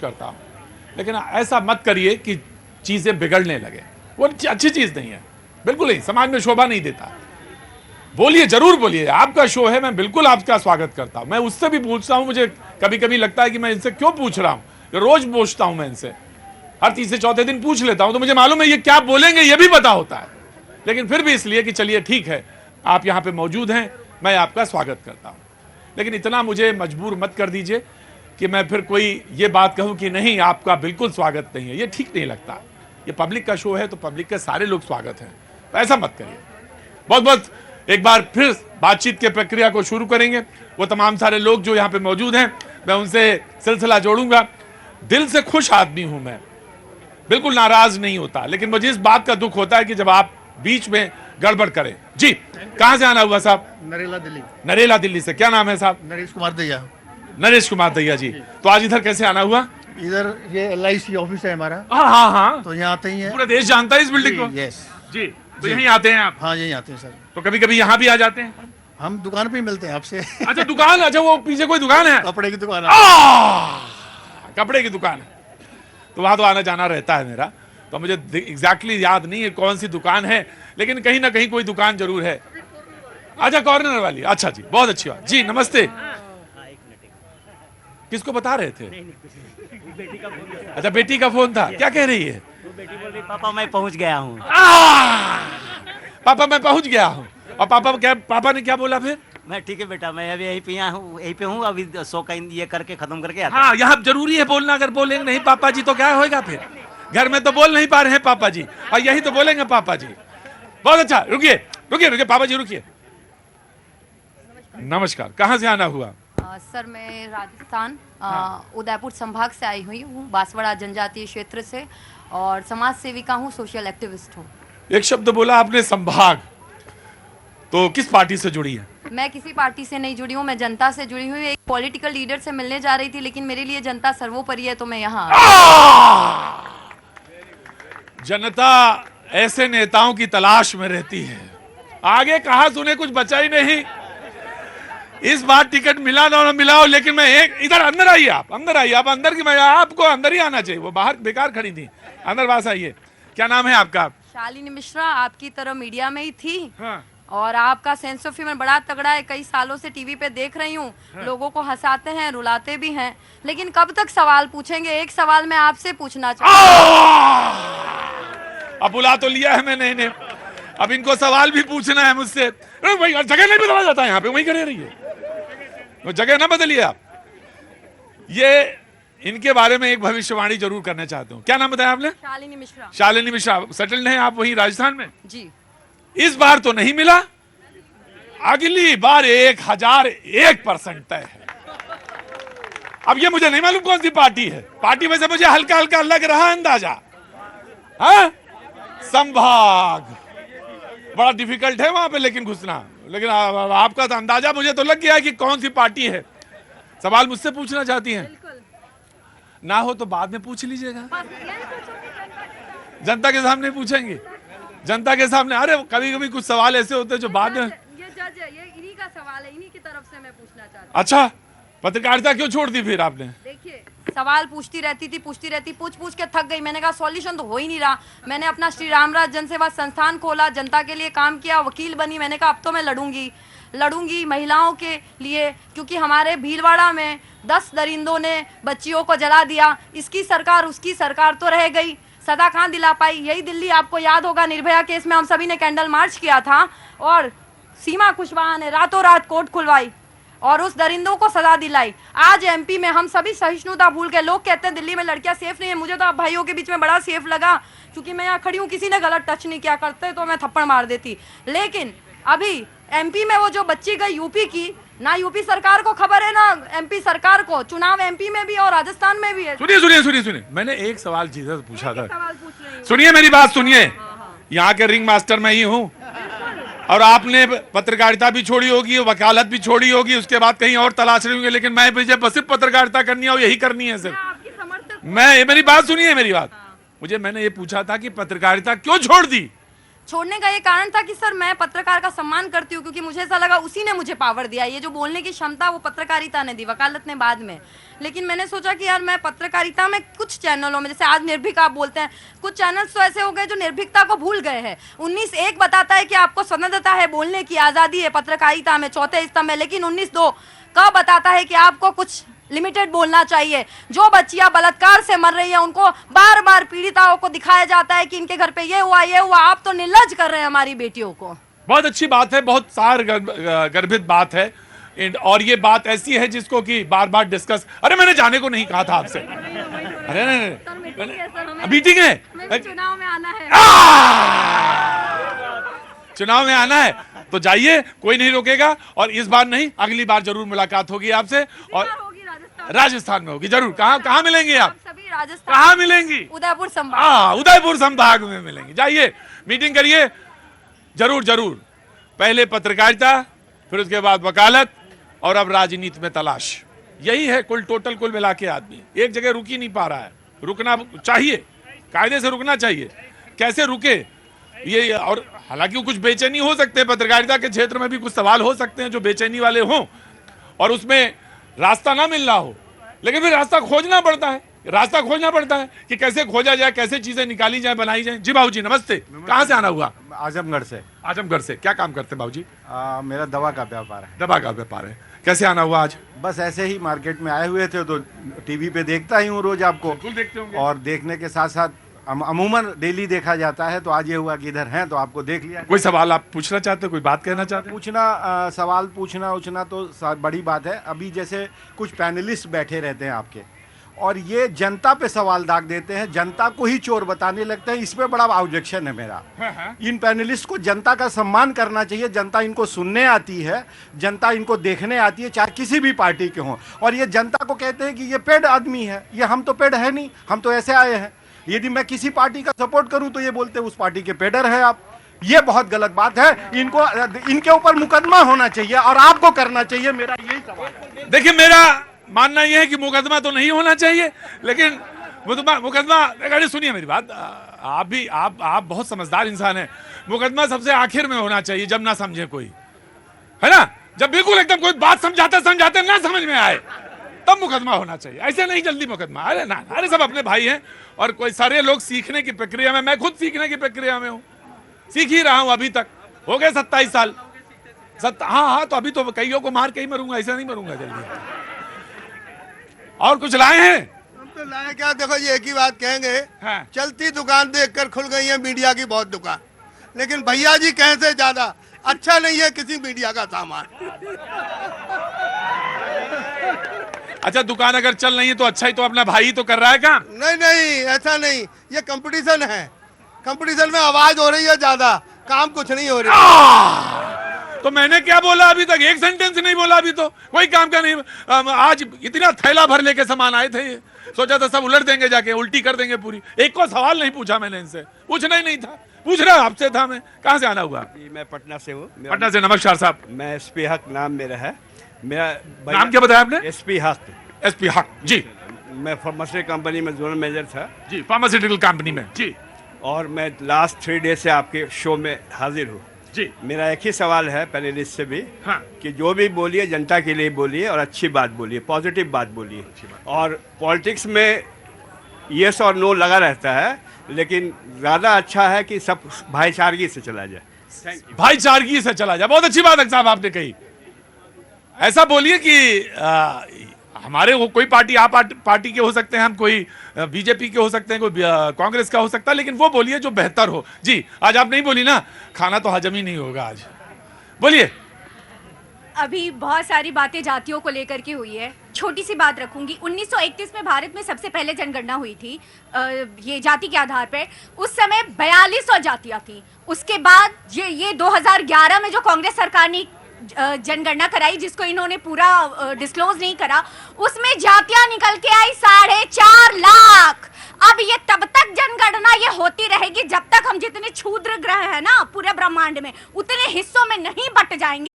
करता हूं, लेकिन ऐसा मत करिए कि चीजें बिगड़ने लगे। वो अच्छी चीज नहीं है, बिल्कुल नहीं, समाज में शोभा नहीं देता। बोलिए, जरूर बोलिए, आपका शो है, मैं बिल्कुल आपका स्वागत करता हूं। मैं उससे भी पूछता हूं, मुझे कभी कभी लगता है कि मैं इनसे क्यों पूछ रहा हूं, रोज पूछता हूं मैं इनसे, हर तीसरे चौथे दिन पूछ लेता हूं, तो मुझे मालूम है ये क्या बोलेंगे ये भी पता होता है, लेकिन फिर भी इसलिए कि चलिए ठीक है, आप यहां पे मौजूद हैं, मैं आपका स्वागत करता हूं। लेकिन इतना मुझे मजबूर मत कर दीजिए कि मैं फिर कोई ये बात कहूं कि नहीं आपका बिल्कुल स्वागत नहीं है, ये ठीक नहीं लगता। ये पब्लिक का शो है तो पब्लिक के सारे लोग स्वागत हैं, तो ऐसा मत करिए। बहुत बहुत एक बार फिर बातचीत की प्रक्रिया को शुरू करेंगे। वो तमाम सारे लोग जो यहाँ पे मौजूद हैं, मैं उनसे सिलसिला जोड़ूंगा। दिल से खुश आदमी हूं मैं, बिल्कुल नाराज नहीं होता, लेकिन मुझे इस बात का दुख होता है कि जब आप बीच में गड़बड़ करें। जी, कहां से आना हुआ साहब? नरेला दिल्ली। नरेला दिल्ली से। क्या नाम है साहब? नरेश कुमार दैया। नरेश कुमार दैया जी। तो आज इधर कैसे आना हुआ? इधर ये LIC ऑफिस है हमारा, हाँ हाँ हाँ, तो यहाँ आते ही है। पूरा देश जानता है इस बिल्डिंग को। यस जी, तो यहीं आते हैं आप? हाँ, यहीं आते हैं सर। तो कभी कभी यहाँ भी आ जाते हैं? हम दुकान पे ही मिलते हैं आपसे। अच्छा, दुकान, अच्छा वो पीछे कोई दुकान है? कपड़े की दुकान है। कपड़े की दुकान है, तो वहां तो आना जाना रहता है मेरा। तो मुझे एग्जैक्टली याद नहीं है कौन सी दुकान है, लेकिन कहीं ना कहीं कोई दुकान जरूर है। अच्छा, कॉर्नर वाली, अच्छा जी, बहुत अच्छी बात जी। नमस्ते। किसको बता रहे थे? अच्छा, बेटी का फोन था। क्या कह रही है? बेटी बोल रही पापा मैं पहुंच गया हूँ। पापा मैं पहुंच गया हूँ। और पापा ने क्या बोला फिर? मैं ठीक है बेटा, मैं अभी यहीं पे हूँ, अभी शो का ये करके खत्म करके आता। हाँ, यहाँ जरूरी है बोलना। अगर बोलेंगे नहीं पापा जी तो क्या होगा फिर? घर में तो बोल नहीं पा रहे हैं पापा जी, और यही तो बोलेंगे पापा जी। बहुत अच्छा, रुकिए रुकिए रुकिए, पापा जी रुकिए। नमस्कार, कहाँ से आना हुआ? सर मैं राजस्थान उदयपुर संभाग से आई हुई हूँ, बांसवाड़ा जनजातीय क्षेत्र से, और समाज सेविका हूँ, सोशल एक्टिविस्ट हूँ। एक शब्द बोला आपने, संभाग, तो किस पार्टी से जुड़ी है? मैं किसी पार्टी से नहीं जुड़ी हूँ, मैं जनता से जुड़ी हुई। एक पॉलिटिकल लीडर से मिलने जा रही थी, लेकिन मेरे लिए जनता सर्वोपरि है, तो मैं यहाँ। जनता ऐसे नेताओं की तलाश में रहती है, आगे कहा सुने कुछ बचा ही नहीं। इस बार टिकट मिला ना मिला हो, लेकिन मैं एक इधर अंदर आइए, आप अंदर आइए, आप अंदर की, मैं आपको अंदर ही आना चाहिए, वो बाहर बेकार खड़ी थी, अंदर पास आइए। क्या नाम है आपका? शालिनी मिश्रा, आपकी तरह मीडिया में ही थी। हाँ। और आपका सेंस ऑफ ह्यूमर बड़ा तगड़ा है, कई सालों से टीवी पे देख रही हूँ। हाँ। लोगों को हंसाते हैं, रुलाते भी हैं, लेकिन कब तक सवाल पूछेंगे? एक सवाल मैं आपसे पूछना चाहती अब बुला तो लिया है मैंने इन्हें, अब इनको सवाल भी पूछना है मुझसे। भाई जगह नहीं बदला जाता यहाँ पे, वही खड़े रहिए, वो जगह ना बदलिए आप। ये इनके बारे में एक भविष्यवाणी जरूर करना चाहता हूँ। क्या नाम बताया आपने? शालिनी मिश्रा। शालिनी मिश्रा, सेटल्ड हैं आप वहीं राजस्थान में? जी। इस बार तो नहीं मिला, अगली बार 1001% तय है। अब ये मुझे नहीं मालूम कौन सी पार्टी है, पार्टी में से मुझे हल्का हल्का लग रहा है अंदाजा। हाँ, संभाग बड़ा डिफिकल्ट है वहां पे लेकिन घुसना, लेकिन आपका तो अंदाजा मुझे तो लग गया है कि कौन सी पार्टी है। सवाल मुझसे पूछना चाहती हैं? ना हो तो बाद में पूछ लीजिएगा, जनता के सामने पूछेंगे, जनता के सामने। अरे कभी कभी कुछ सवाल ऐसे होते हैं जो बाद में। ये जज है, ये इन्हीं का सवाल है, इन्हीं की तरफ से मैं पूछना चाहती हूँ। अच्छा, पत्रकारिता क्यों छोड़ दी फिर आपने? देखिए, सवाल पूछती रहती थी, पूछ के थक गई। मैंने कहा सॉल्यूशन तो हो ही नहीं रहा। मैंने अपना श्री रामराज जनसेवा संस्थान खोला, जनता के लिए काम किया, वकील बनी। मैंने कहा अब तो मैं लड़ूंगी महिलाओं के लिए, क्योंकि हमारे भीलवाड़ा में 10 दरिंदों ने बच्चियों को जला दिया। इसकी सरकार उसकी सरकार तो रह गई, सदा कहाँ दिला पाई। यही दिल्ली, आपको याद होगा निर्भया केस में हम सभी ने कैंडल मार्च किया था, और सीमा कुशवाहा ने रातों रात कोर्ट खुलवाई और उस दरिंदों को सजा दिलाई। आज MP में हम सभी सहिष्णुता भूल के, लोग कहते हैं दिल्ली में लड़कियां सेफ नहीं है, मुझे तो आप भाइयों के बीच में बड़ा सेफ लगा, क्योंकि मैं यहाँ खड़ी हूँ, किसी ने गलत टच नहीं किया, करते तो मैं थप्पड़ मार देती। लेकिन अभी MP में वो जो बच्ची गई यूपी की, ना यूपी सरकार को खबर है ना MP सरकार को। चुनाव MP में भी और राजस्थान में भी है। सुनिए, मैंने एक सवाल सीधा पूछा था, सुनिए मेरी बात सुनिए। यहाँ के रिंग मास्टर मैं ही हूँ, और आपने पत्रकारिता भी छोड़ी होगी, वकालत भी छोड़ी होगी, उसके बाद कहीं और तलाश रही होंगे, लेकिन मैं मुझे बस सिर्फ पत्रकारिता करनी है और यही करनी है सिर्फ। मैं, मेरी बात सुनिए, मेरी बात। मैंने ये पूछा था कि पत्रकारिता क्यों छोड़ दी? छोड़ने का ये कारण था कि सर मैं पत्रकार का सम्मान करती हूँ, क्योंकि मुझे ऐसा लगा उसी ने मुझे पावर दिया। ये जो बोलने की क्षमता वो पत्रकारिता ने दी, वकालत ने बाद में। लेकिन मैंने सोचा कि यार मैं पत्रकारिता में कुछ चैनलों में, जैसे आज निर्भीक आप बोलते हैं, कुछ चैनल्स तो ऐसे हो गए जो निर्भीकता को भूल गए हैं। 19(1) बताता है कि आपको स्वतंत्रता है, बोलने की आज़ादी है पत्रकारिता में, चौथे स्तंभ में, लेकिन 19(2) कब बताता है कि आपको कुछ लिमिटेड बोलना चाहिए। जो बच्चियां बलात्कार से मर रही है उनको बार बार पीड़िताओं को दिखाया जाता है कि इनके घर पे ये हुआ। आप तो निर्लज कर रहे हैं हमारी बेटियों को। बहुत अच्छी बात है, बहुत सार गर्भित बात है, और ये बात ऐसी है जिसको कि बार बार डिस्कस। अरे मैंने जाने को नहीं कहा था आपसे। अरे नहीं, मीटिंग है, चुनाव में आना है। चुनाव में आना है तो जाइए, कोई नहीं रोकेगा। और इस बार नहीं, अगली बार जरूर मुलाकात होगी आपसे, और राजस्थान में होगी जरूर। कहाँ मिलेंगे आप? सभी राजस्थान। कहाँ मिलेंगी? उदयपुर संभाग। उदयपुर संभाग में मिलेंगी। जाइए, मीटिंग करिए, जरूर जरूर। पहले पत्रकारिता, फिर उसके बाद वकालत, और अब राजनीति में तलाश। यही है कुल मिला के आदमी एक जगह रुक ही नहीं पा रहा है। रुकना चाहिए, कायदे से रुकना चाहिए। कैसे रुके ये? और हालांकि कुछ बेचैनी हो सकते हैं, पत्रकारिता के क्षेत्र में भी कुछ सवाल हो सकते हैं जो बेचैनी वाले हों, और उसमें रास्ता ना मिल रहा हो, लेकिन फिर रास्ता खोजना पड़ता है। रास्ता खोजना पड़ता है कि कैसे खोजा जाए, कैसे चीजें निकाली जाए, बनाई जाए। जी बाबू जी नमस्ते, कहाँ से आना हुआ? आजमगढ़ से। आजमगढ़ से। क्या काम करते हैं बाबू जी? मेरा दवा का व्यापार है। दवा का व्यापार है। कैसे आना हुआ आज? बस ऐसे ही मार्केट में आए हुए थे, तो टीवी पे देखता ही हूँ रोज आपको, बिल्कुल देखते होंगे। और देखने के साथ साथ अमूमन डेली देखा जाता है, तो आज ये हुआ कि इधर हैं तो आपको देख लिया। कोई सवाल आप पूछना चाहते हो, कोई बात कहना चाहते हो? सवाल पूछना उछना तो बड़ी बात है। अभी जैसे कुछ पैनलिस्ट बैठे रहते हैं आपके, और ये जनता पे सवाल दाग देते हैं, जनता को ही चोर बताने लगते हैं। इस पे बड़ा ऑब्जेक्शन है मेरा। इन पैनलिस्ट को जनता का सम्मान करना चाहिए। जनता इनको सुनने आती है, जनता इनको देखने आती है, चाहे किसी भी पार्टी के हों। और ये जनता को कहते हैं कि ये पेड आदमी है। ये हम तो पेड है नहीं, हम तो ऐसे आए हैं। यदि मैं किसी पार्टी का सपोर्ट करूं तो ये बोलते हैं उस पार्टी के पेडर है आप। ये बहुत गलत बात है। इनके ऊपर मुकदमा होना चाहिए, और आपको करना चाहिए। मेरा यही सवाल है। देखिए, मेरा मानना यह है कि मुकदमा तो नहीं होना चाहिए, लेकिन मुकदमा, अरे सुनिए मेरी बात, आप बहुत समझदार इंसान हैं। मुकदमा सबसे आखिर में होना चाहिए, जब ना समझे कोई, है ना? जब बिल्कुल एकदम कोई बात समझाते ना समझ में आए, तब मुकदमा होना चाहिए। ऐसे नहीं जल्दी मुकदमा। अरे ना, अरे सब अपने भाई हैं, और कोई सारे लोग सीखने की प्रक्रिया में, मैं खुद सीखने की प्रक्रिया में हूँ, सीख ही रहा हूँ। अभी तक हो गए 27 साल। हाँ, तो अभी तो कईयों को मार के ही मरूंगा, ऐसा नहीं मरूंगा जल्दी। और कुछ लाए हैं? हम तो लाए क्या, देखो ये एक ही बात कहेंगे। हाँ। चलती दुकान देखकर खुल गई है मीडिया की बहुत दुकान, लेकिन भैया जी कहें से ज्यादा अच्छा नहीं है किसी मीडिया का सामान। अच्छा, दुकान अगर चल रही है तो अच्छा ही तो अपना भाई तो कर रहा है काम। नहीं, ऐसा नहीं, ये कंपटीशन है। कंपटीशन में आवाज हो रही है ज्यादा, काम कुछ नहीं हो रही। तो मैंने क्या बोला अभी तक? एक सेंटेंस नहीं बोला अभी तो, कोई काम का नहीं। आज इतना थैला भर लेके सामान आए थे, ये सोचा था सब उलट देंगे, जाके उल्टी कर देंगे पूरी। एक को सवाल नहीं पूछा मैंने इनसे, पूछना ही नहीं था। पूछ रहा आपसे था मैं। कहाँ से आना हुआ? मैं पटना से हूँ। पटना से। नमस्कार साहब। मैं एसपी हक नाम मेरा है। मेरा नाम क्या बताया आपने? एसपी हक। एसपी हक जी। मैं फार्मास्यूटिकल कंपनी में जोनल मैनेजर था जी, फार्मास्यूटिकल कंपनी में जी। और मैं लास्ट 3 डेज से आपके शो में हाजिर हूँ जी। मेरा एक ही सवाल है पैनलिस्ट से भी, हाँ। कि जो भी बोलिए जनता के लिए बोलिए, और अच्छी बात बोलिए, पॉजिटिव बात बोलिए। और पॉलिटिक्स में येस और नो लगा रहता है, लेकिन ज़्यादा अच्छा है कि सब भाईचारगी से चला जाए। भाईचारगी से चला जाए। बहुत अच्छी बात है साहब आपने कही। ऐसा बोलिए कि हमारे कोई पार्टी, आप पार्टी के हो सकते हैं, हम कोई बीजेपी के हो सकते हैं, कोई कांग्रेस का हो सकता है, लेकिन वो बोलिए जो बेहतर हो। जी, आज आप नहीं बोली ना, खाना तो हजम ही नहीं होगा आज। बोलिए। अभी बहुत सारी बातें जातियों को लेकर के हुई है। छोटी सी बात रखूंगी। 1931 में भारत में सबसे पहले जनगणना हुई थी, ये जाति के आधार पर। उस समय 4200 जातियां थी। उसके बाद ये 2011 में जो कांग्रेस सरकार ने जनगणना कराई, जिसको इन्होंने पूरा डिस्क्लोज नहीं करा, उसमें जातियां निकल के आई 4.5 लाख। अब ये तब तक जनगणना ये होती रहेगी जब तक हम जितने क्षुद्र ग्रह है ना पूरे ब्रह्मांड में, उतने हिस्सों में नहीं बट जाएंगे।